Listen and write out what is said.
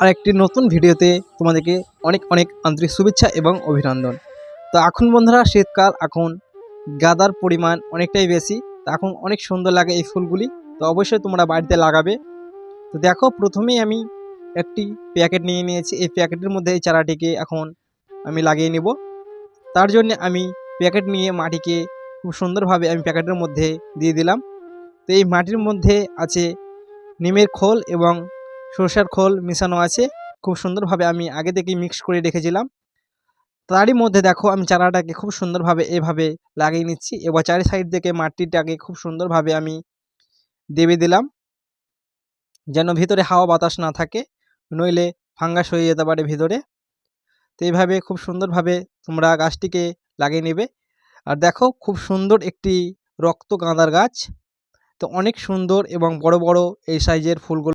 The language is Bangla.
আর একটি নতুন ভিডিওতে তোমাদেরকে অনেক অনেক আন্তরিক শুভেচ্ছা এবং অভিনন্দন। তো এখন বন্ধুরা শীতকাল, এখন গাঁদার পরিমাণ অনেকটাই বেশি। তো এখন অনেক সুন্দর লাগে এই ফুলগুলি। তো অবশ্যই তোমরা বাড়িতে লাগাবে। তো দেখো, প্রথমেই আমি একটি প্যাকেট নিয়ে নিয়েছি। এই প্যাকেটের মধ্যে এই চারাটিকে এখন আমি লাগিয়ে নিব। তার জন্য আমি প্যাকেট নিয়ে মাটিকে খুব সুন্দরভাবে আমি প্যাকেটের মধ্যে দিয়ে দিলাম। তো এই মাটির মধ্যে আছে নিমের খোল এবং সরষের খোল মিশানো আছে। খুব সুন্দরভাবে আমি আগে থেকেই মিক্স করে রেখেছিলাম। তারই মধ্যে দেখো আমি চারাটাকে খুব সুন্দরভাবে এভাবে লাগিয়ে নিচ্ছি। এবার চারি সাইড থেকে মাটিটাকে খুব সুন্দরভাবে আমি দেবে দিলাম, যেন ভিতরে হাওয়া বাতাস না থাকে, নইলে ফাঙ্গাস হয়ে যেতে পারে ভিতরে। তো এইভাবে খুব সুন্দরভাবে তোমরা গাছটিকে লাগিয়ে নেবে। আর দেখো, খুব সুন্দর একটি রক্ত গাঁদার গাছ। তো অনেক সুন্দর এবং বড় বড় এই সাইজের ফুলগুলো।